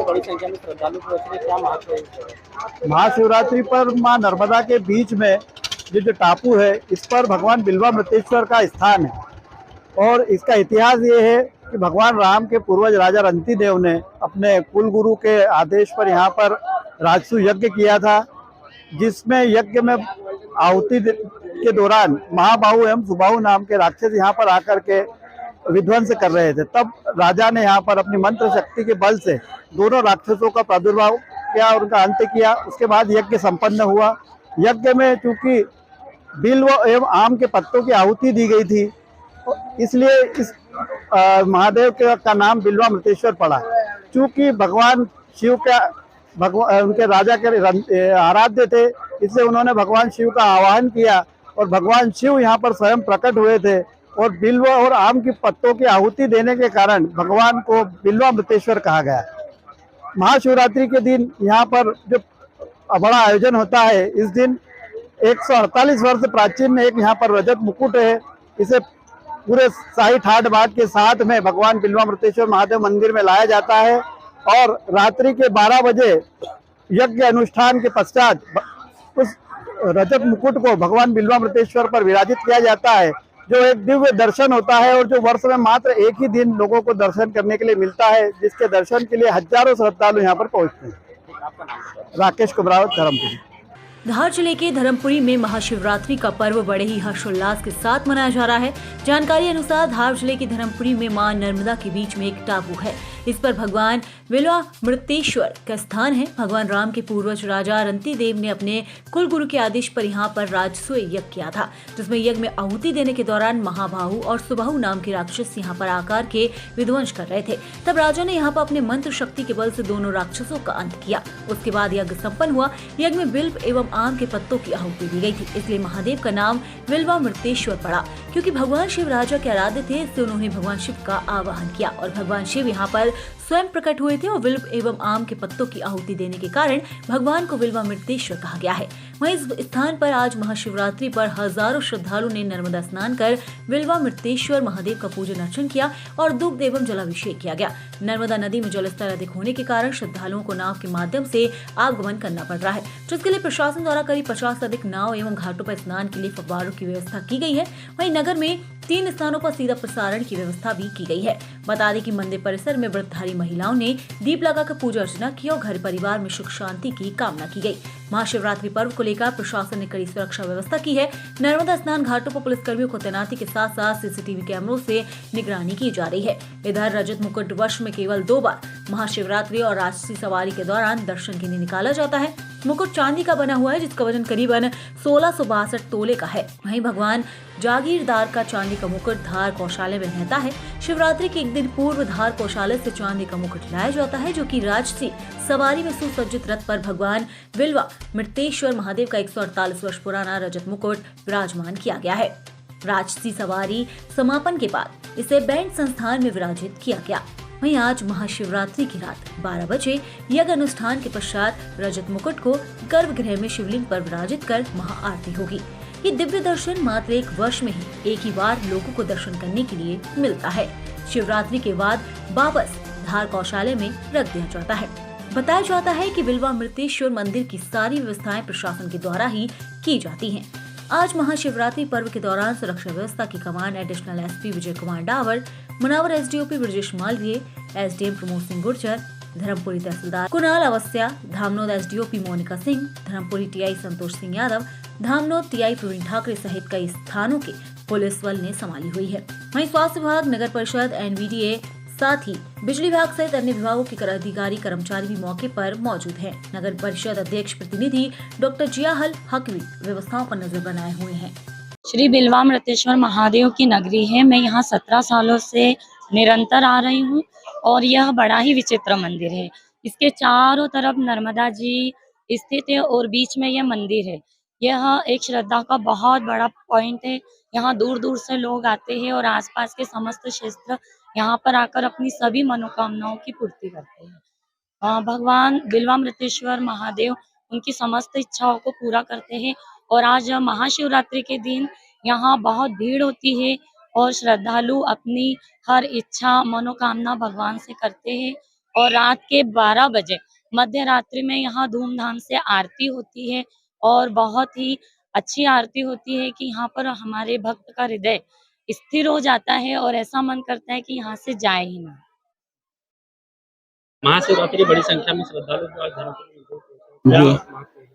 बड़ी संख्या में श्रद्धालु पहुंच रहे, क्या महत्व है इसका? महाशिवरात्रि पर मां नर्मदा के बीच में ये जो टापू है, इस पर भगवान बिल्वामृतेश्वर का स्थान है। और इसका इतिहास ये है कि भगवान राम के पूर्वज राजा रंती देव ने अपने कुल गुरु के आदेश पर यहाँ पर राजसू यज्ञ किया था, जिसमें यज्ञ में आहुति के दौरान महाबाहु एवं सुबाहु नाम के राक्षस यहाँ पर आकर के विध्वंस कर रहे थे। तब राजा ने यहाँ पर अपनी मंत्र शक्ति के बल से दोनों राक्षसों का प्रादुर्भाव किया और उनका अंत किया। उसके बाद यज्ञ संपन्न हुआ। यज्ञ में चूंकि बिल्व एवं आम के पत्तों की आहुति दी गई थी, इसलिए इस महादेव का नाम बिल्वामृतेश्वर पड़ा। चूंकि भगवान शिव का उनके राजा के आराध्य थे, इसलिए उन्होंने भगवान शिव का आवाहन किया और भगवान शिव यहाँ पर स्वयं प्रकट हुए थे और बिल्व और आम की पत्तों की आहुति देने के कारण भगवान को बिल्वामृतेश्वर कहा गया। महाशिवरात्रि के दिन यहाँ पर जो बड़ा आयोजन होता है, इस दिन 148 वर्ष प्राचीन एक यहाँ पर रजत मुकुट है। इसे पूरे शाही ठाट बाट के साथ में भगवान बिल्वामृतेश्वर महादेव मंदिर में लाया जाता है और रात्रि के 12 बजे यज्ञ अनुष्ठान के पश्चात उस रजत मुकुट को भगवान बिल्वामृतेश्वर पर विराजित किया जाता है, जो एक दिव्य दर्शन होता है और जो वर्ष में मात्र एक ही दिन लोगों को दर्शन करने के लिए मिलता है, जिसके दर्शन के लिए हजारों श्रद्धालु यहाँ पर पहुँचते हैं। राकेश कुमरावत, धर्मपुरी। धार जिले के धर्मपुरी में महाशिवरात्रि का पर्व बड़े ही हर्षोल्लास के साथ मनाया जा रहा है। जानकारी अनुसार धार जिले के धर्मपुरी में मां नर्मदा के बीच में एक टापू है। इस पर भगवान बिल्वामृतेश्वर का स्थान है। भगवान राम के पूर्वज राजा रंती देव ने अपने कुल गुरु के आदेश पर यहाँ पर राजसूय यज्ञ किया था, जिसमें यज्ञ में आहुति देने के दौरान महाबाहु और सुबाहु नाम के राक्षस यहाँ पर आकर के विध्वंस कर रहे थे। तब राजा ने यहाँ पर अपने मंत्र शक्ति के बल से दोनों राक्षसों का अंत किया। उसके बाद यज्ञ संपन्न हुआ। यज्ञ में बिल्व एवं आम के पत्तों की आहुति दी गई थी, इसलिए महादेव का नाम बिल्वामृतेश्वर पड़ा। क्योंकि भगवान शिव राजा के आराध्य थे, इससे उन्होंने भगवान शिव का आवाहन किया और भगवान शिव यहाँ पर स्वयं प्रकट हुए थे और बिल्व एवं आम के पत्तों की आहुति देने के कारण भगवान को बिल्वामृतेश्वर कहा गया है। वहीं इस स्थान पर आज महाशिवरात्रि पर हजारों श्रद्धालुओं ने नर्मदा स्नान कर बिल्वामृतेश्वर महादेव का पूजन अर्चन किया और दुग्ध एवं जलाभिषेक किया गया। नर्मदा नदी में जलस्तर अधिक होने के कारण श्रद्धालुओं को नाव के माध्यम से आगमन करना पड़ रहा है, जिसके लिए प्रशासन द्वारा करीब 50 से अधिक नाव एवं घाटों पर स्नान के लिए फव्वारों की व्यवस्था की गई है। वहीं नगर में 3 स्थानों पर सीधा प्रसारण की व्यवस्था भी की गई है। बता दें कि मंदिर परिसर में व्रतधारी महिलाओं ने दीप लगाकर पूजा अर्चना की और घर परिवार में सुख शांति की कामना की गई। महाशिवरात्रि पर्व को लेकर प्रशासन ने कड़ी सुरक्षा व्यवस्था की है। नर्मदा स्नान घाटों पर पुलिसकर्मियों को तैनाती के साथ साथ सीसीटीवी कैमरों से निगरानी की जा रही है। इधर रजत मुकुट वर्ष में केवल 2 बार महाशिवरात्रि और राजसी सवारी के दौरान दर्शन के लिए निकाला जाता है। मुकुट चांदी का बना हुआ है, जिसका वजन करीबन 1662 तोले का है। वहीं भगवान जागीरदार का चांदी का मुकुट धार गौशाले में रहता है। शिवरात्रि के एक दिन पूर्व धार गौशाले से चांदी का मुकुट लाया जाता है, जो कि राजसी सवारी में सुसज्जित रथ पर भगवान बिल्वामृतेश्वर महादेव का 148 वर्ष पुराना रजत मुकुट विराजमान किया गया है। राजसी सवारी समापन के बाद इसे बैंड संस्थान में विराजित किया गया। वहीं आज महाशिवरात्रि की रात 12 बजे यज्ञ अनुष्ठान के पश्चात रजत मुकुट को गर्भगृह में शिवलिंग पर विराजित कर महाआरती होगी। ये दिव्य दर्शन मात्र 1 वर्ष में ही एक ही बार लोगों को दर्शन करने के लिए मिलता है। शिवरात्रि के बाद वापस धार गौशाले में रख दिया जाता है। बताया जाता है कि बिल्वामृतेश्वर मंदिर की सारी व्यवस्थाएं प्रशासन के द्वारा ही की जाती हैं। आज महाशिवरात्रि पर्व के दौरान सुरक्षा व्यवस्था की कमान additional SP Vijay Kumar Dawar, Munawar SDOP Brajesh Malviya, SDM Pramod Singh Gurjar, Dharmapuri तहसीलदार Kunal अवस्थिया, Dhamnod SDOP Monika Singh, Dharmapuri TI Santosh Singh Yadav, Dhamnod TI Praveen Thackeray सहित कई स्थानों के पुलिस बल ने संभाली हुई है। वहीं स्वास्थ्य विभाग, नगर परिषद, एनवीडीए, साथ ही बिजली विभाग सहित अन्य विभागों के अधिकारी कर्मचारी भी मौके पर मौजूद हैं। नगर परिषद अध्यक्ष प्रतिनिधि डॉक्टर जियाहल हक भी व्यवस्थाओं पर नजर बनाए हुए हैं। श्री बिल्वामृतेश्वर महादेव की नगरी है। मैं यहाँ 17 सालों से निरंतर आ रही हूँ और यह बड़ा ही विचित्र मंदिर है। इसके चारों तरफ नर्मदा जी स्थित है और बीच में यह मंदिर है। यह एक श्रद्धा का बहुत बड़ा पॉइंट है। यहाँ दूर दूर से लोग आते हैं और आसपास के समस्त क्षेत्र यहाँ पर आकर अपनी सभी मनोकामनाओं की पूर्ति करते हैं। भगवान बिल्वामृतेश्वर महादेव उनकी समस्त इच्छाओं को पूरा करते हैं और आज महाशिवरात्रि के दिन यहाँ बहुत भीड़ होती है और श्रद्धालु अपनी हर इच्छा मनोकामना भगवान से करते हैं और रात के 12 बजे मध्य रात्रि में यहाँ धूमधाम से आरती होती है और बहुत ही अच्छी आरती होती है कि यहाँ पर हमारे भक्त का हृदय स्थिर हो जाता है और ऐसा मन करता है कि यहाँ से जाए ही ना। महाशिवरात्रि बड़ी संख्या में श्रद्धालु जो आज धर्मपुरी में क्या जी। महत्व है?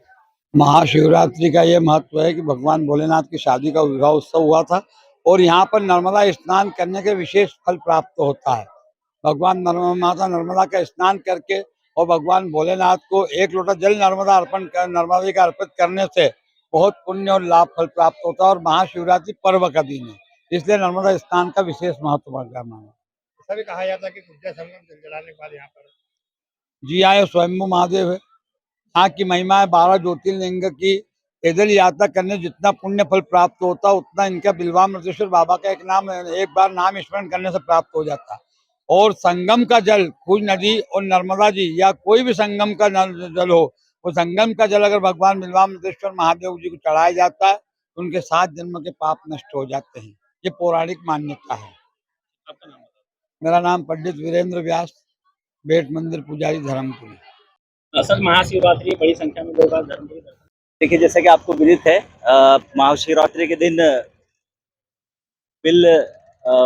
महाशिवरात्रि का ये महत्व है कि भगवान भोलेनाथ की शादी का विवाह उत्सव हुआ था और यहाँ पर नर्मदा स्नान करने के विशेष फल प्राप्त होता है। भगवान माता नर्मदा का स्नान करके और भगवान भोलेनाथ को एक लोटा जल नर्मदा जी का अर्पित करने से बहुत पुण्य और लाभ फल प्राप्त होता है और महाशिवरात्रि पर्व का दिन है, इसलिए नर्मदा स्नान का विशेष महत्व माना है। ऐसा भी कहा जाता है कि गुड्डा संगम जलाने के बाद यहाँ पर जी आए स्वयंभू महादेव है, यहाँ की महिमा है 12 ज्योतिर्लिंग की पैदल यात्रा करने जितना पुण्य फल प्राप्त होता है उतना इनका बिल्वामृतेश्वर बाबा का एक बार नाम स्मरण करने से प्राप्त हो जाता है। और संगम का जल कोई नदी और नर्मदा जी या कोई भी संगम का जल हो, वो संगम का जल अगर भगवान बिल्वामृतेश्वर महादेव जी को चढ़ाया जाता है तो उनके 7 जन्म के पाप नष्ट हो जाते हैं। ये पौराणिक मान्यता है। आपका नाम बताओ। मेरा नाम पंडित वीरेंद्र व्यास, बेट मंदिर पुजारी धर्मपुरी। असल महाशिवरात्रि बड़ी संख्या में लोग आज धर्मपुरी दर्शन। देखिए, जैसा कि आपको विदित है, महाशिवरात्रि के दिन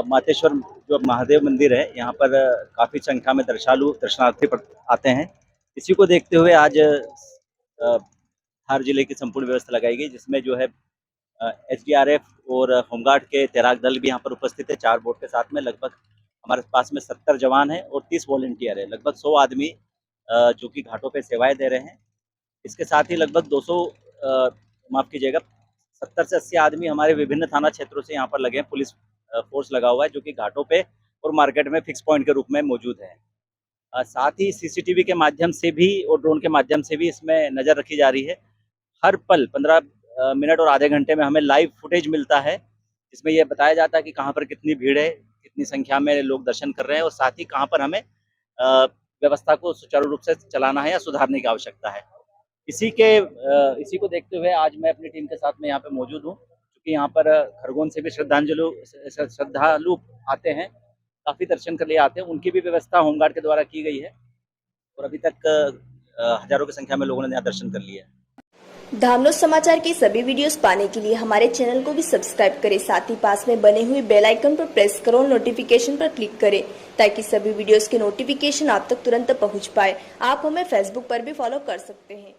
मातेश्वर जो महादेव मंदिर है यहाँ पर काफ़ी संख्या में दर्शनार्थी आते हैं। इसी को देखते हुए आज धार जिले की संपूर्ण व्यवस्था लगाई गई, जिसमें जो है SDRF और होमगार्ड के तैराक दल भी यहाँ पर उपस्थित है। 4 बोट के साथ में लगभग हमारे पास में 70 जवान हैं और 30 वॉलंटियर है। लगभग 100 आदमी जो कि घाटों पे सेवाएं दे रहे हैं। इसके साथ ही लगभग 70 से 80 आदमी हमारे विभिन्न थाना क्षेत्रों से यहाँ पर लगे हैं। पुलिस फोर्स लगा हुआ है जो कि घाटों पे और मार्केट में फिक्स पॉइंट के रूप में मौजूद है। साथ ही CCTV के माध्यम से भी और ड्रोन के माध्यम से भी इसमें नज़र रखी जा रही है। हर पल 15 मिनट और आधे घंटे में हमें लाइव फुटेज मिलता है, जिसमें यह बताया जाता है कि कहाँ पर कितनी भीड़ है, कितनी संख्या में लोग दर्शन कर रहे हैं और साथ ही कहाँ पर हमें व्यवस्था को सुचारू रूप से चलाना है या सुधारने की आवश्यकता है। इसी को देखते हुए आज मैं अपनी टीम के साथ में यहाँ पे मौजूद हूँ, क्योंकि यहाँ पर खरगोन से भी श्रद्धालु आते हैं, काफ़ी दर्शन के लिए आते हैं। उनकी भी व्यवस्था होमगार्ड के द्वारा की गई है और अभी तक हजारों की संख्या में लोगों ने यहाँ दर्शन कर लिया है। धामनोद समाचार के सभी वीडियोस पाने के लिए हमारे चैनल को भी सब्सक्राइब करें, साथ ही पास में बने हुए बेल आइकन पर प्रेस करो और नोटिफिकेशन पर क्लिक करें ताकि सभी वीडियोस के नोटिफिकेशन आप तक तुरंत पहुंच पाए। आप हमें फेसबुक पर भी फॉलो कर सकते हैं।